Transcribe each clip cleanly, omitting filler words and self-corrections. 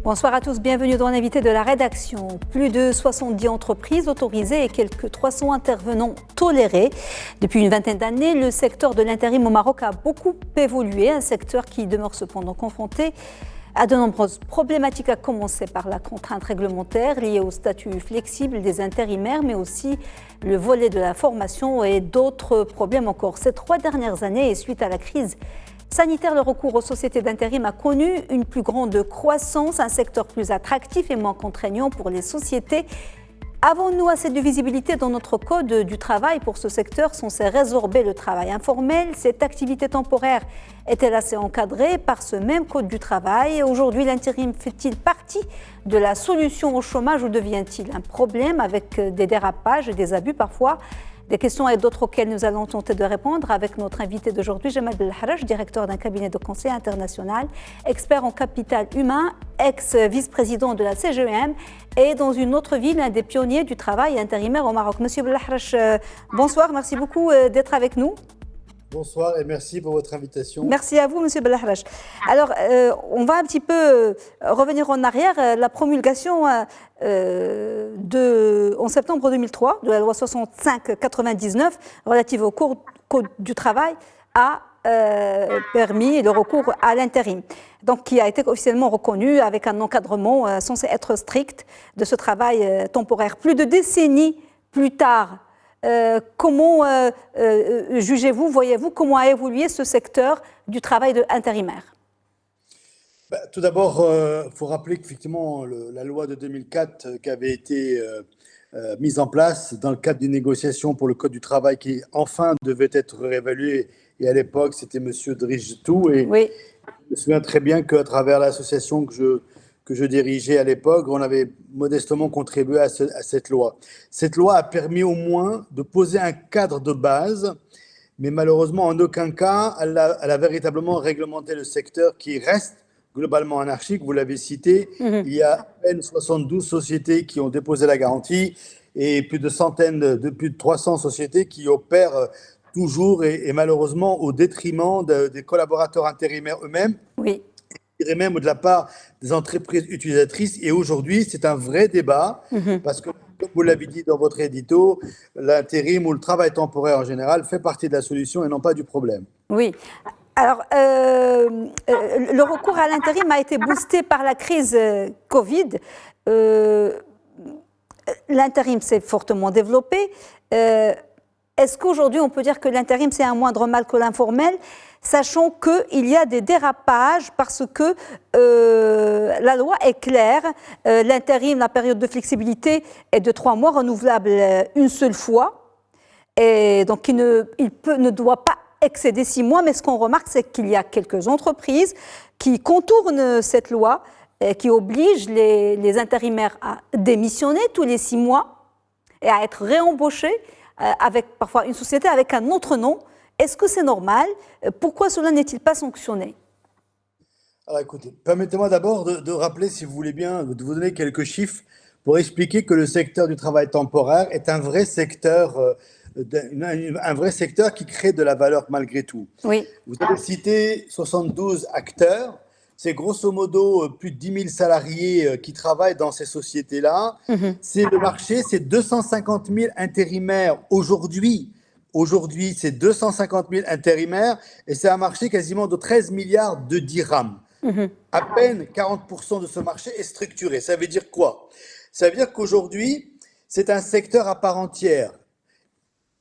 Bonsoir à tous, bienvenue dans l'invité de la rédaction. Plus de 70 entreprises autorisées et quelques 300 intervenants tolérés. Depuis une vingtaine d'années, le secteur de l'intérim au Maroc a beaucoup évolué, un secteur qui demeure cependant confronté à de nombreuses problématiques, à commencer par la contrainte réglementaire liée au statut flexible des intérimaires, mais aussi le volet de la formation et d'autres problèmes encore. Ces 3 dernières années, et suite à la crise sanitaire, le recours aux sociétés d'intérim a connu une plus grande croissance, un secteur plus attractif et moins contraignant pour les sociétés. Avons-nous assez de visibilité dans notre code du travail pour ce secteur censé résorber le travail informel? Cette activité temporaire est-elle assez encadrée par ce même code du travail? Aujourd'hui, l'intérim fait-il partie de la solution au chômage ou devient-il un problème avec des dérapages et des abus parfois? Des questions et d'autres auxquelles nous allons tenter de répondre avec notre invité d'aujourd'hui, Jamal Belharraj, directeur d'un cabinet de conseil international, expert en capital humain, ex-vice-président de la CGEM et dans une autre ville, un des pionniers du travail intérimaire au Maroc. Monsieur Belharraj, bonsoir, merci beaucoup d'être avec nous. Bonsoir et merci pour votre invitation. Merci à vous, Monsieur Belharraj. Alors, on va un petit peu revenir en arrière. La promulgation en septembre 2003 de la loi 65/99 relative au code du travail a permis le recours à l'intérim, donc qui a été officiellement reconnu avec un encadrement censé être strict de ce travail temporaire. Plus de décennies plus tard, comment jugez-vous, voyez-vous, comment a évolué ce secteur du travail intérimaire? Tout d'abord, il faut rappeler qu'effectivement, la loi de 2004 qui avait été mise en place dans le cadre d'une négociation pour le Code du travail qui enfin devait être réévalué, et à l'époque, c'était M. Drijtou, et oui. Je me souviens très bien qu'à travers l'association que je dirigeais à l'époque, on avait modestement contribué à cette loi. Cette loi a permis au moins de poser un cadre de base, mais malheureusement, en aucun cas, elle a véritablement réglementé le secteur qui reste globalement anarchique. Vous l'avez cité, il y a à peine 72 sociétés qui ont déposé la garantie et plus de 300 sociétés qui opèrent toujours et malheureusement au détriment des collaborateurs intérimaires eux-mêmes. Oui. Et même de la part des entreprises utilisatrices. Et aujourd'hui, c'est un vrai débat parce que, comme vous l'avez dit dans votre édito, l'intérim ou le travail temporaire en général fait partie de la solution et non pas du problème. Oui. Alors, le recours à l'intérim a été boosté par la crise Covid. L'intérim s'est fortement développé. Est-ce qu'aujourd'hui, on peut dire que l'intérim, c'est un moindre mal que l'informel, sachant qu'il y a des dérapages parce que la loi est claire. L'intérim, la période de flexibilité est de 3 mois, renouvelable une seule fois. Et donc, il ne doit pas excéder 6 mois. Mais ce qu'on remarque, c'est qu'il y a quelques entreprises qui contournent cette loi, qui obligent les intérimaires à démissionner tous les 6 mois et à être réembauchés avec parfois une société avec un autre nom. Est-ce que c'est normal? Pourquoi cela n'est-il pas sanctionné? Alors écoutez, permettez-moi d'abord de rappeler, si vous voulez bien, de vous donner quelques chiffres pour expliquer que le secteur du travail temporaire est un vrai secteur qui crée de la valeur malgré tout. Oui. Vous avez cité 72 acteurs. C'est grosso modo plus de 10 000 salariés qui travaillent dans ces sociétés-là. C'est le marché, c'est 250 000 intérimaires aujourd'hui. Aujourd'hui, c'est 250 000 intérimaires et c'est un marché quasiment de 13 milliards de dirhams. À peine 40% de ce marché est structuré. Ça veut dire quoi? Ça veut dire qu'aujourd'hui, c'est un secteur à part entière.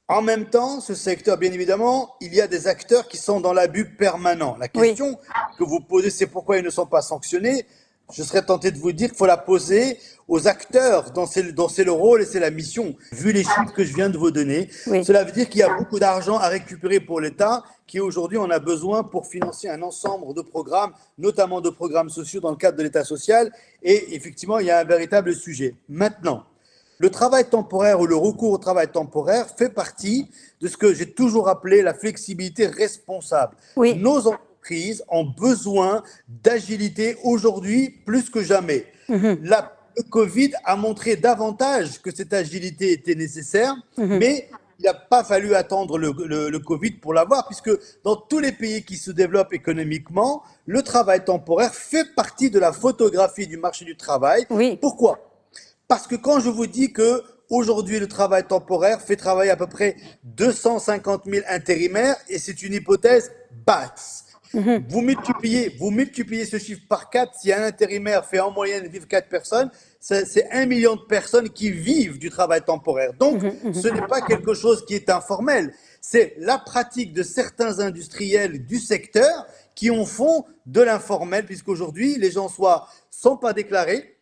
En même temps, ce secteur, bien évidemment, il y a des acteurs qui sont dans l'abus permanent. La question que vous posez, c'est pourquoi ils ne sont pas sanctionnés. Je serais tenté de vous dire qu'il faut la poser aux acteurs dont c'est le rôle et c'est la mission. Vu les chiffres que je viens de vous donner, cela veut dire qu'il y a beaucoup d'argent à récupérer pour l'État qui aujourd'hui en a besoin pour financer un ensemble de programmes, notamment de programmes sociaux dans le cadre de l'État social. Et effectivement, il y a un véritable sujet. Maintenant, le travail temporaire ou le recours au travail temporaire fait partie de ce que j'ai toujours appelé la flexibilité responsable. Nos entreprises ont besoin d'agilité aujourd'hui plus que jamais. Le Covid a montré davantage que cette agilité était nécessaire, mais il n'a pas fallu attendre le Covid pour l'avoir, puisque dans tous les pays qui se développent économiquement, le travail temporaire fait partie de la photographie du marché du travail. Oui. Pourquoi? Parce que quand je vous dis que aujourd'hui le travail temporaire fait travailler à peu près 250 000 intérimaires, et c'est une hypothèse basse. Vous multipliez ce chiffre par 4, si un intérimaire fait en moyenne vivre 4 personnes, c'est 1 million de personnes qui vivent du travail temporaire. Donc, ce n'est pas quelque chose qui est informel. C'est la pratique de certains industriels du secteur qui en font de l'informel, puisqu'aujourd'hui, les gens sont pas déclarés,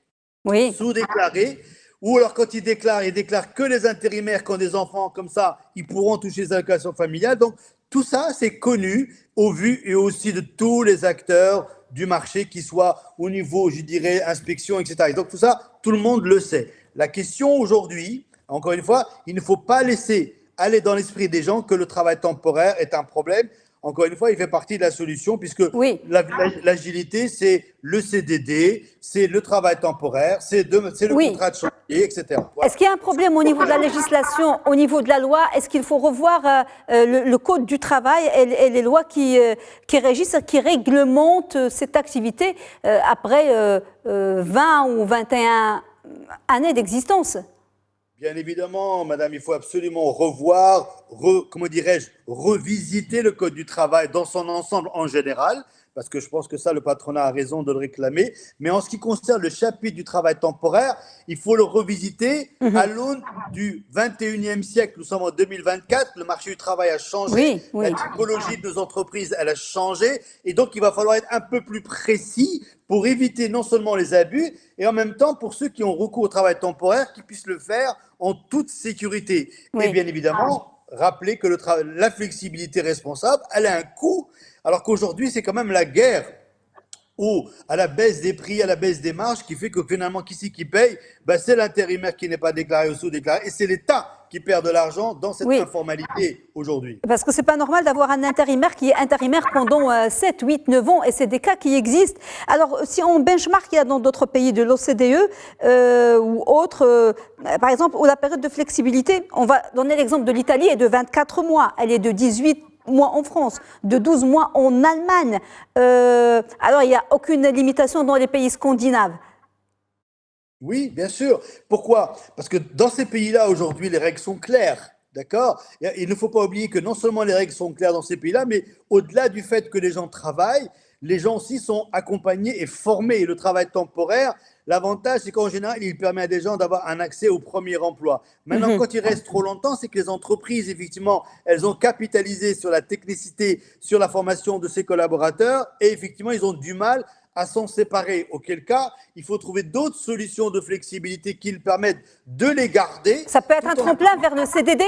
Oui. sous-déclarés, ou alors quand ils déclarent que les intérimaires qui ont des enfants comme ça, ils pourront toucher les allocations familiales. Donc, tout ça, c'est connu au vu et aussi de tous les acteurs du marché, qui soient au niveau, je dirais, inspection, etc. Et donc tout ça, tout le monde le sait. La question aujourd'hui, encore une fois, il ne faut pas laisser aller dans l'esprit des gens que le travail temporaire est un problème. Encore une fois, il fait partie de la solution, puisque Oui. l'agilité, c'est le CDD, c'est le travail temporaire, c'est le contrat de chantier, etc. Voilà. Est-ce qu'il y a un problème au niveau de la législation, au niveau de la loi? Est-ce qu'il faut revoir le code du travail et les lois qui régissent, qui réglementent cette activité après 20 ou 21 années d'existence? Bien évidemment, madame, il faut absolument revoir, revisiter le code du travail dans son ensemble en général, parce que je pense que ça, le patronat a raison de le réclamer. Mais en ce qui concerne le chapitre du travail temporaire, il faut le revisiter à l'aune du 21e siècle. Nous sommes en 2024, le marché du travail a changé, la typologie de nos entreprises, elle a changé, et donc il va falloir être un peu plus précis pour éviter non seulement les abus, et en même temps pour ceux qui ont recours au travail temporaire, qu'ils puissent le faire en toute sécurité. Et bien évidemment, rappeler que la flexibilité responsable, elle a un coût, alors qu'aujourd'hui, c'est quand même la guerre à la baisse des prix, à la baisse des marges, qui fait que finalement, qui paye? C'est l'intérimaire qui n'est pas déclaré ou sous-déclaré, et c'est l'État qui perd de l'argent dans cette informalité aujourd'hui. Parce que ce n'est pas normal d'avoir un intérimaire qui est intérimaire pendant 7, 8, 9 ans, et c'est des cas qui existent. Alors, si on benchmark, il y a dans d'autres pays de l'OCDE ou autres, par exemple, où la période de flexibilité, on va donner l'exemple de l'Italie, est de 24 mois, elle est de 18 mois en France, de 12 mois en Allemagne. Alors, il n'y a aucune limitation dans les pays scandinaves. Oui, bien sûr. Pourquoi? Parce que dans ces pays-là, aujourd'hui, les règles sont claires. D'accord? Il ne faut pas oublier que non seulement les règles sont claires dans ces pays-là, mais au-delà du fait que les gens travaillent, les gens aussi sont accompagnés et formés. Et le travail temporaire, l'avantage, c'est qu'en général, il permet à des gens d'avoir un accès au premier emploi. Maintenant, quand ils restent trop longtemps, c'est que les entreprises, effectivement, elles ont capitalisé sur la technicité, sur la formation de ses collaborateurs, et effectivement, ils ont du mal à s'en séparer. Auquel cas, il faut trouver d'autres solutions de flexibilité qui permettent de les garder. Ça peut être un tremplin vers le CDD?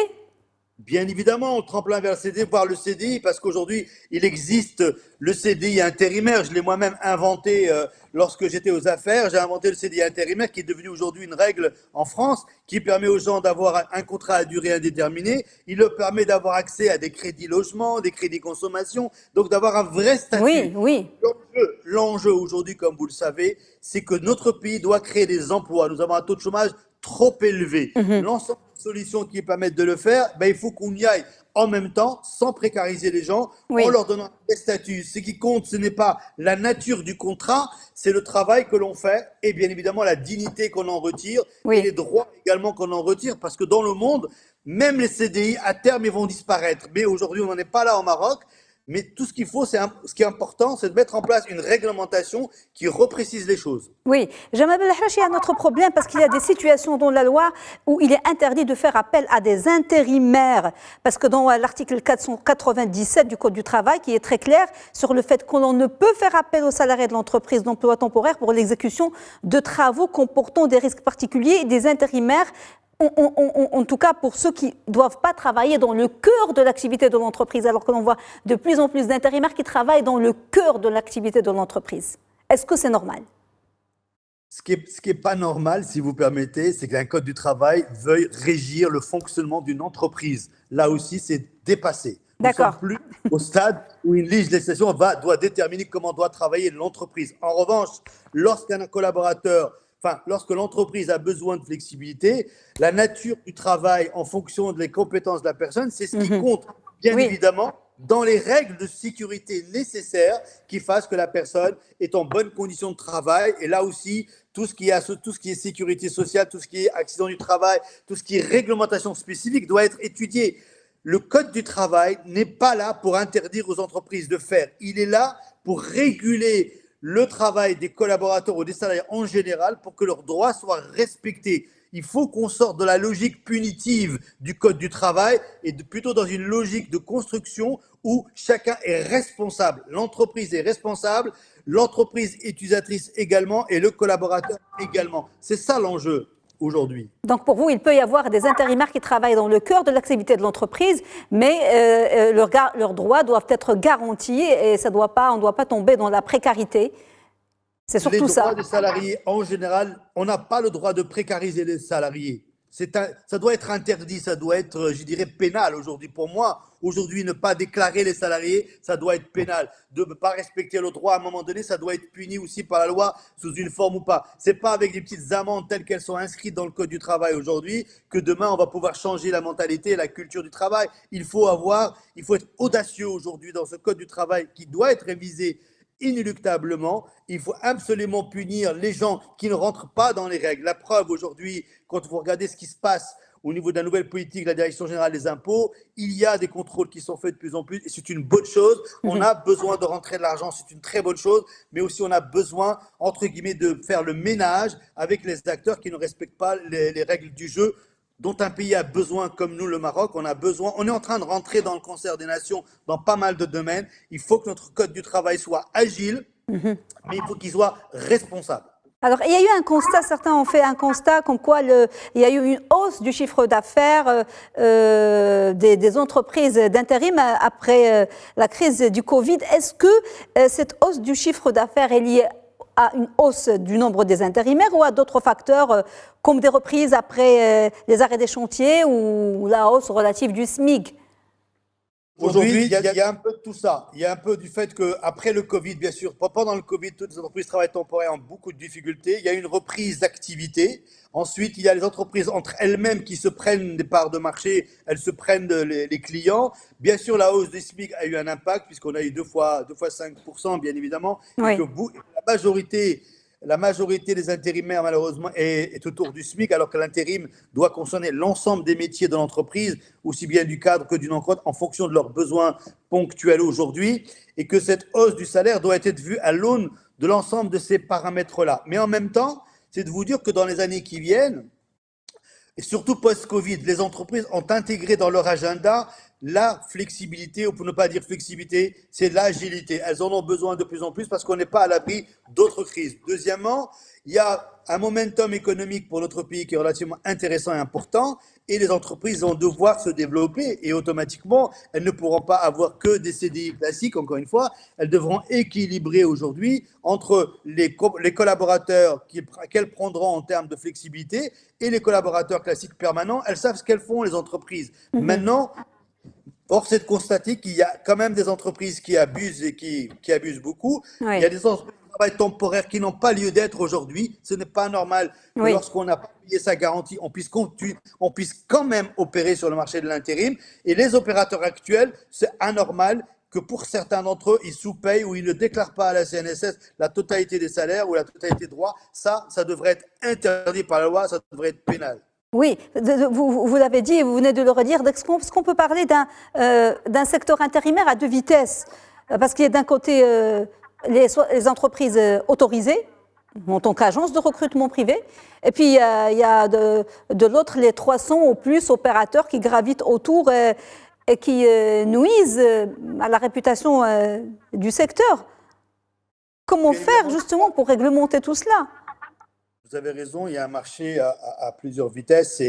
Bien évidemment, on tremplin vers le CDI, voire le CDI, parce qu'aujourd'hui, il existe le CDI intérimaire. Je l'ai moi-même inventé lorsque j'étais aux affaires. J'ai inventé le CDI intérimaire qui est devenu aujourd'hui une règle en France, qui permet aux gens d'avoir un contrat à durée indéterminée. Il leur permet d'avoir accès à des crédits logement, des crédits consommation, donc d'avoir un vrai statut. Oui. L'enjeu aujourd'hui, comme vous le savez, c'est que notre pays doit créer des emplois. Nous avons un taux de chômage trop élevé. L'ensemble des solutions qui permettent de le faire, il faut qu'on y aille en même temps, sans précariser les gens, en leur donnant des statuts. Ce qui compte, ce n'est pas la nature du contrat, c'est le travail que l'on fait et bien évidemment la dignité qu'on en retire et les droits également qu'on en retire, parce que dans le monde, même les CDI, à terme, ils vont disparaître. Mais aujourd'hui, on n'en est pas là au Maroc. Mais tout ce qu'il faut, ce qui est important, c'est de mettre en place une réglementation qui reprécise les choses. Oui, Jamal Belharachi, il y a un autre problème parce qu'il y a des situations dans la loi où il est interdit de faire appel à des intérimaires. Parce que dans l'article 497 du Code du travail, qui est très clair sur le fait qu'on ne peut faire appel aux salariés de l'entreprise d'emploi temporaire pour l'exécution de travaux comportant des risques particuliers et des intérimaires. En tout cas pour ceux qui ne doivent pas travailler dans le cœur de l'activité de l'entreprise, alors que l'on voit de plus en plus d'intérimaires qui travaillent dans le cœur de l'activité de l'entreprise. Est-ce que c'est normal? Ce qui est pas normal, si vous permettez, c'est qu'un code du travail veuille régir le fonctionnement d'une entreprise. Là aussi, c'est dépassé. Nous ne sommes plus au stade où une législation doit déterminer comment doit travailler l'entreprise. En revanche, lorsqu'un collaborateur enfin, lorsque l'entreprise a besoin de flexibilité, la nature du travail en fonction des compétences de la personne, c'est ce qui compte, bien évidemment, dans les règles de sécurité nécessaires qui fassent que la personne est en bonne condition de travail. Et là aussi, tout ce qui est sécurité sociale, tout ce qui est accident du travail, tout ce qui est réglementation spécifique doit être étudié. Le Code du travail n'est pas là pour interdire aux entreprises de faire. Il est là pour réguler le travail des collaborateurs ou des salariés en général pour que leurs droits soient respectés. Il faut qu'on sorte de la logique punitive du Code du travail et plutôt dans une logique de construction où chacun est responsable. L'entreprise est responsable, l'entreprise est utilisatrice également et le collaborateur également. C'est ça l'enjeu aujourd'hui. Donc pour vous, il peut y avoir des intérimaires qui travaillent dans le cœur de l'activité de l'entreprise, mais leurs droits doivent être garantis et on ne doit pas tomber dans la précarité. C'est surtout ça. Les droits des salariés, en général, on n'a pas le droit de précariser les salariés. Ça doit être interdit, ça doit être, je dirais, pénal aujourd'hui. Pour moi, aujourd'hui, ne pas déclarer les salariés, ça doit être pénal. De ne pas respecter le droit, à un moment donné, ça doit être puni aussi par la loi sous une forme ou pas. Ce n'est pas avec des petites amendes telles qu'elles sont inscrites dans le Code du travail aujourd'hui que demain, on va pouvoir changer la mentalité et la culture du travail. Il faut être audacieux aujourd'hui dans ce Code du travail qui doit être révisé inéluctablement. Il faut absolument punir les gens qui ne rentrent pas dans les règles. La preuve aujourd'hui, quand vous regardez ce qui se passe au niveau de la nouvelle politique de la Direction générale des impôts, il y a des contrôles qui sont faits de plus en plus et c'est une bonne chose. On a besoin de rentrer de l'argent, c'est une très bonne chose, mais aussi on a besoin, entre guillemets, de faire le ménage avec les acteurs qui ne respectent pas les règles du jeu dont un pays a besoin, comme nous, le Maroc, on est en train de rentrer dans le concert des nations dans pas mal de domaines. Il faut que notre code du travail soit agile, mais il faut qu'il soit responsable. Alors, il y a eu un constat, certains ont fait un constat comme quoi il y a eu une hausse du chiffre d'affaires des entreprises d'intérim après la crise du Covid. Est-ce que cette hausse du chiffre d'affaires est liée à une hausse du nombre des intérimaires ou à d'autres facteurs comme des reprises après les arrêts des chantiers ou la hausse relative du SMIC? Aujourd'hui, il y a un peu de tout ça. Il y a un peu du fait qu'après le Covid, bien sûr, pendant le Covid, toutes les entreprises de travail temporaire ont beaucoup de difficultés. Il y a une reprise d'activité. Ensuite, il y a les entreprises entre elles-mêmes qui se prennent des parts de marché, elles se prennent les clients. Bien sûr, la hausse des SMIC a eu un impact puisqu'on a eu deux fois 5%, bien évidemment. Oui. Et que la majorité des intérimaires, malheureusement, est autour du SMIC, alors que l'intérim doit concerner l'ensemble des métiers de l'entreprise, aussi bien du cadre que du non-cadre, en fonction de leurs besoins ponctuels aujourd'hui, et que cette hausse du salaire doit être vue à l'aune de l'ensemble de ces paramètres-là. Mais en même temps, c'est de vous dire que dans les années qui viennent, et surtout post-Covid, les entreprises ont intégré dans leur agenda la flexibilité, ou pour ne pas dire flexibilité, c'est l'agilité. Elles en ont besoin de plus en plus parce qu'on n'est pas à l'abri d'autres crises. Deuxièmement, il y a un momentum économique pour notre pays qui est relativement intéressant et important et les entreprises vont devoir se développer et automatiquement, elles ne pourront pas avoir que des CDI classiques, encore une fois, elles devront équilibrer aujourd'hui entre les collaborateurs qu'elles prendront en termes de flexibilité et les collaborateurs classiques permanents. Elles savent ce qu'elles font, les entreprises. Maintenant, force est de constater qu'il y a quand même des entreprises qui abusent et qui abusent beaucoup. Oui. Il y a des entreprises de travail temporaires qui n'ont pas lieu d'être aujourd'hui. Ce n'est pas normal que lorsqu'on n'a pas payé sa garantie, on puisse quand même opérer sur le marché de l'intérim. Et les opérateurs actuels, c'est anormal que pour certains d'entre eux, ils sous-payent ou ils ne déclarent pas à la CNSS la totalité des salaires ou la totalité des droits. Ça devrait être interdit par la loi, ça devrait être pénal. Oui, vous l'avez dit et vous venez de le redire. Est-ce qu'on peut parler d'un secteur intérimaire à deux vitesses? Parce qu'il y a d'un côté les entreprises autorisées en tant qu'agence de recrutement privé, et puis il y a de l'autre les 300 ou plus opérateurs qui gravitent autour et qui nuisent à la réputation du secteur. Comment faire justement pour réglementer tout cela? Vous avez raison, il y a un marché à plusieurs vitesses.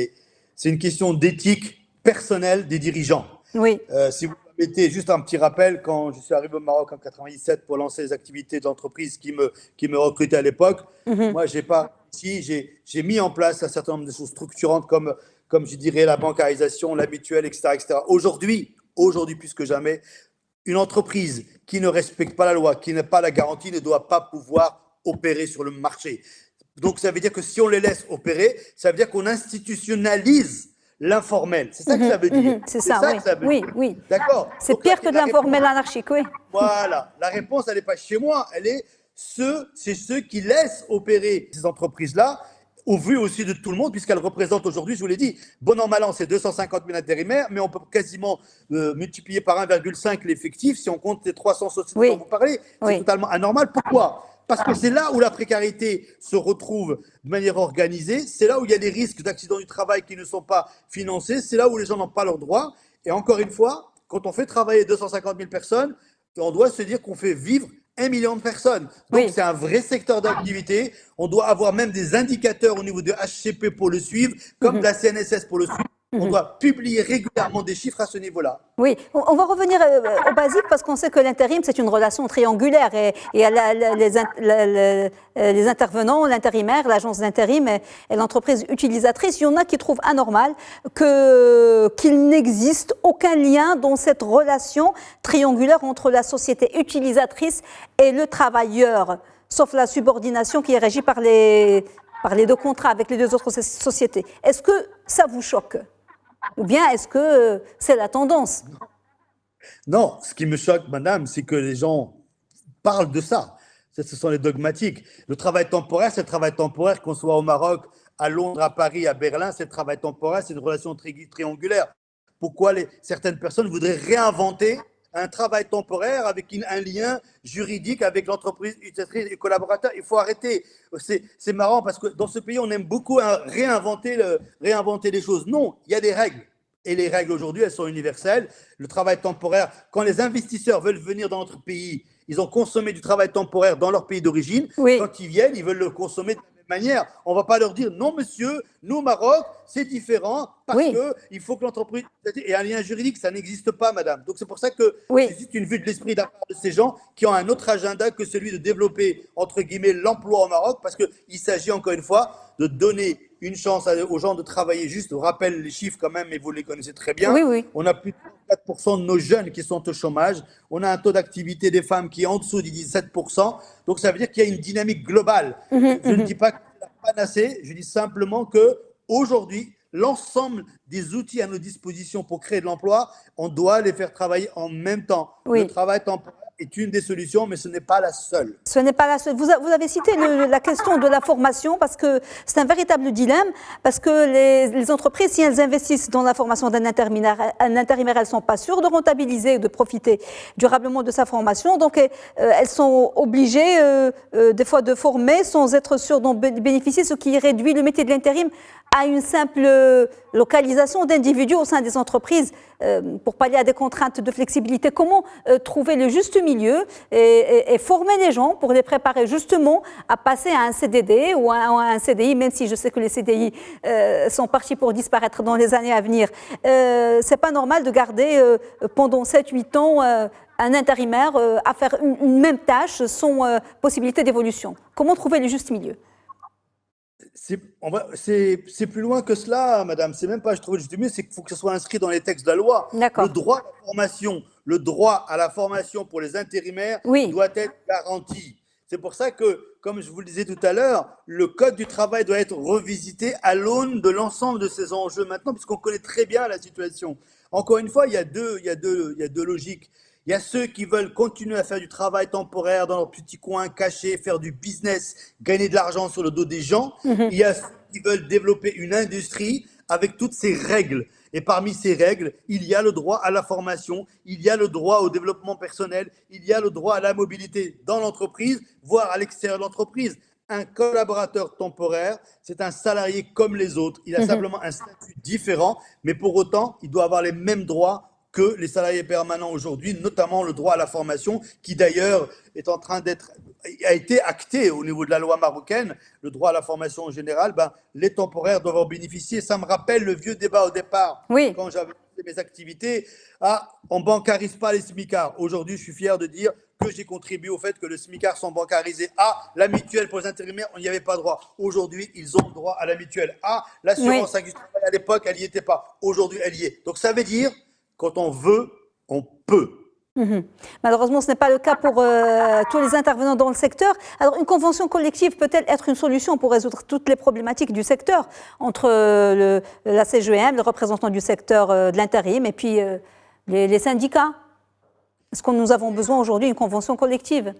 C'est une question d'éthique personnelle des dirigeants. Oui. Si vous permettez juste un petit rappel, quand je suis arrivé au Maroc en 97 pour lancer les activités de l'entreprise qui me recrutait à l'époque, moi, j'ai mis en place un certain nombre de choses structurantes comme je dirais la bancarisation, la mutuelle, etc., etc. Aujourd'hui, plus que jamais, une entreprise qui ne respecte pas la loi, qui n'a pas la garantie, ne doit pas pouvoir opérer sur le marché. Donc, ça veut dire que si on les laisse opérer, ça veut dire qu'on institutionnalise l'informel. C'est ça que ça veut dire. C'est ça, oui. Que ça veut Oui, dire. oui. D'accord. C'est Donc, pire que de l'informel anarchique, oui. Voilà. La réponse, elle n'est pas chez moi. Elle est c'est ceux qui laissent opérer ces entreprises-là, au vu aussi de tout le monde, puisqu'elles représentent aujourd'hui, je vous l'ai dit, bon an, mal an, c'est 250 000 intérimaires, mais on peut quasiment multiplier par 1,5 l'effectif si on compte les 300 sociétés dont vous parlez. C'est totalement anormal. Pourquoi ? Parce que c'est là où la précarité se retrouve de manière organisée, c'est là où il y a des risques d'accidents du travail qui ne sont pas financés, c'est là où les gens n'ont pas leurs droits. Et encore une fois, quand on fait travailler 250 000 personnes, on doit se dire qu'on fait vivre 1 million de personnes. Donc, c'est un vrai secteur d'activité. On doit avoir même des indicateurs au niveau de HCP pour le suivre, comme de la CNSS pour le suivre. On doit publier régulièrement des chiffres à ce niveau-là. Oui, on va revenir au basique parce qu'on sait que l'intérim, c'est une relation triangulaire et les intervenants, l'intérimaire, l'agence d'intérim et l'entreprise utilisatrice, il y en a qui trouvent anormal qu'il n'existe aucun lien dans cette relation triangulaire entre la société utilisatrice et le travailleur, sauf la subordination qui est régie par les deux contrats avec les deux autres sociétés. Est-ce que ça vous choque ? Ou bien est-ce que c'est la tendance ? Non, ce qui me choque, madame, c'est que les gens parlent de ça. Ce sont les dogmatiques. Le travail temporaire, c'est le travail temporaire, qu'on soit au Maroc, à Londres, à Paris, à Berlin, c'est le travail temporaire, c'est une relation triangulaire. Pourquoi certaines personnes voudraient réinventer un travail temporaire avec un lien juridique avec l'entreprise utilisatrice et collaborateur? Il faut arrêter. C'est marrant parce que dans ce pays, on aime beaucoup réinventer les choses. Non, il y a des règles. Et les règles aujourd'hui, elles sont universelles. Le travail temporaire, quand les investisseurs veulent venir dans notre pays, ils ont consommé du travail temporaire dans leur pays d'origine. Oui. Quand ils viennent, ils veulent le consommer de la même manière. On ne va pas leur dire non, monsieur, nous, au Maroc, c'est différent parce qu'il faut que l'entreprise ait un lien juridique. Ça n'existe pas, madame. Donc, c'est pour ça que c'est juste une vue de l'esprit de la part de ces gens qui ont un autre agenda que celui de développer, entre guillemets, l'emploi au Maroc, parce qu'il s'agit, encore une fois, de donner une chance aux gens de travailler. Juste, je rappelle les chiffres quand même, et vous les connaissez très bien. Oui. On a plus de 4% de nos jeunes qui sont au chômage. On a un taux d'activité des femmes qui est en dessous de 17%. Donc, ça veut dire qu'il y a une dynamique globale. Je ne dis pas que c'est la panacée, je dis simplement qu'aujourd'hui, l'ensemble des outils à nos dispositions pour créer de l'emploi, on doit les faire travailler en même temps. Le travail temporaire est une des solutions, mais ce n'est pas la seule. Ce n'est pas la seule. Vous avez cité la question de la formation parce que c'est un véritable dilemme, parce que les entreprises, si elles investissent dans la formation d'un intérimaire, elles ne sont pas sûres de rentabiliser, de profiter durablement de sa formation. Donc, elles sont obligées des fois de former sans être sûres d'en bénéficier, ce qui réduit le métier de l'intérim à une simple localisation d'individus au sein des entreprises pour pallier à des contraintes de flexibilité. Comment trouver le juste milieu et former les gens pour les préparer justement à passer à un CDD ou à un CDI, même si je sais que les CDI sont partis pour disparaître dans les années à venir. C'est pas normal de garder pendant 7-8 ans un intérimaire à faire une même tâche sans possibilité d'évolution. Comment trouver le juste milieu ? C'est plus loin que cela, madame. C'est même pas je trouve le juste milieu, c'est qu'il faut que ce soit inscrit dans les textes de la loi. Le droit à la formation pour les intérimaires doit être garanti. C'est pour ça que, comme je vous le disais tout à l'heure, le Code du travail doit être revisité à l'aune de l'ensemble de ces enjeux maintenant, puisqu'on connaît très bien la situation. Encore une fois, il y a deux logiques. Il y a ceux qui veulent continuer à faire du travail temporaire dans leur petit coin caché, faire du business, gagner de l'argent sur le dos des gens. Il y a ceux qui veulent développer une industrie avec toutes ces règles. Et parmi ces règles, il y a le droit à la formation, il y a le droit au développement personnel, il y a le droit à la mobilité dans l'entreprise, voire à l'extérieur de l'entreprise. Un collaborateur temporaire, c'est un salarié comme les autres. Il a simplement un statut différent, mais pour autant, il doit avoir les mêmes droits que les salariés permanents aujourd'hui, notamment le droit à la formation, qui d'ailleurs est en train a été acté au niveau de la loi marocaine, le droit à la formation en général, les temporaires doivent en bénéficier. Ça me rappelle le vieux débat au départ, quand j'avais fait mes activités. On ne bancarise pas les smicards. Aujourd'hui, je suis fier de dire que j'ai contribué au fait que les smicards sont bancarisés. La mutuelle pour les intérimaires, on n'y avait pas droit. Aujourd'hui, ils ont droit à la mutuelle. L'assurance agricole, à l'époque, elle n'y était pas. Aujourd'hui, elle y est. Donc ça veut dire, quand on veut, on peut. Malheureusement, ce n'est pas le cas pour tous les intervenants dans le secteur. Alors, une convention collective peut-elle être une solution pour résoudre toutes les problématiques du secteur entre la CGEM, le représentant du secteur de l'intérim, et puis les syndicats? Est-ce que nous avons besoin aujourd'hui d'une convention collective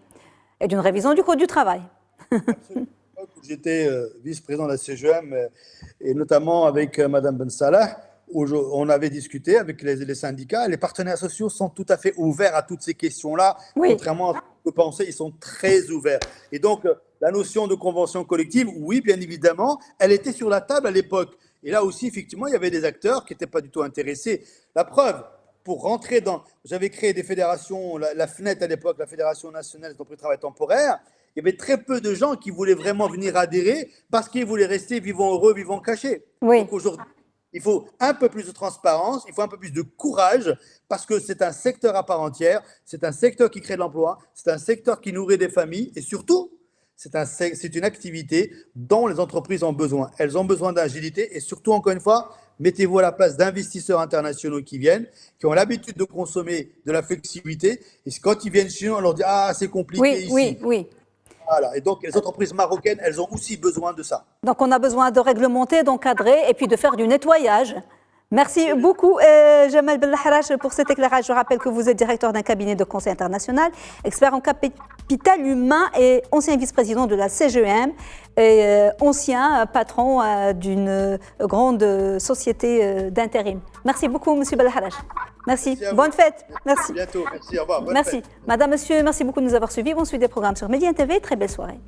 et d'une révision du Code du travail? Absolument. J'étais vice-président de la CGEM et notamment avec Mme Ben Salah, où on avait discuté avec les syndicats. Les partenaires sociaux sont tout à fait ouverts à toutes ces questions-là. Oui. Contrairement à ce qu'on peut penser, ils sont très ouverts. Et donc, la notion de convention collective, oui, bien évidemment, elle était sur la table à l'époque. Et là aussi, effectivement, il y avait des acteurs qui n'étaient pas du tout intéressés. La preuve, pour rentrer dans... J'avais créé des fédérations, la FNET à l'époque, la Fédération nationale des entreprises de travail temporaire. Il y avait très peu de gens qui voulaient vraiment venir adhérer parce qu'ils voulaient rester vivants heureux, vivants cachés. Oui. Donc aujourd'hui, il faut un peu plus de transparence, il faut un peu plus de courage parce que c'est un secteur à part entière, c'est un secteur qui crée de l'emploi, c'est un secteur qui nourrit des familles et surtout, c'est une activité dont les entreprises ont besoin. Elles ont besoin d'agilité et surtout, encore une fois, mettez-vous à la place d'investisseurs internationaux qui viennent, qui ont l'habitude de consommer de la flexibilité et quand ils viennent chez nous, on leur dit « Ah, c'est compliqué ici ». Oui. Voilà. Et donc, les entreprises marocaines, elles ont aussi besoin de ça. Donc, on a besoin de réglementer, d'encadrer et puis de faire du nettoyage. Merci beaucoup, Jamal Belharache, pour cet éclairage. Je rappelle que vous êtes directeur d'un cabinet de conseil international, expert en capital humain et ancien vice-président de la CGEM et ancien patron d'une grande société d'intérim. Merci beaucoup, monsieur Belharache. Merci. Bonne fête. Merci. À bientôt. Merci. Au revoir. Bonne merci. Fête. Madame, monsieur, merci beaucoup de nous avoir suivis. On suit des programmes sur Média TV. Très belle soirée.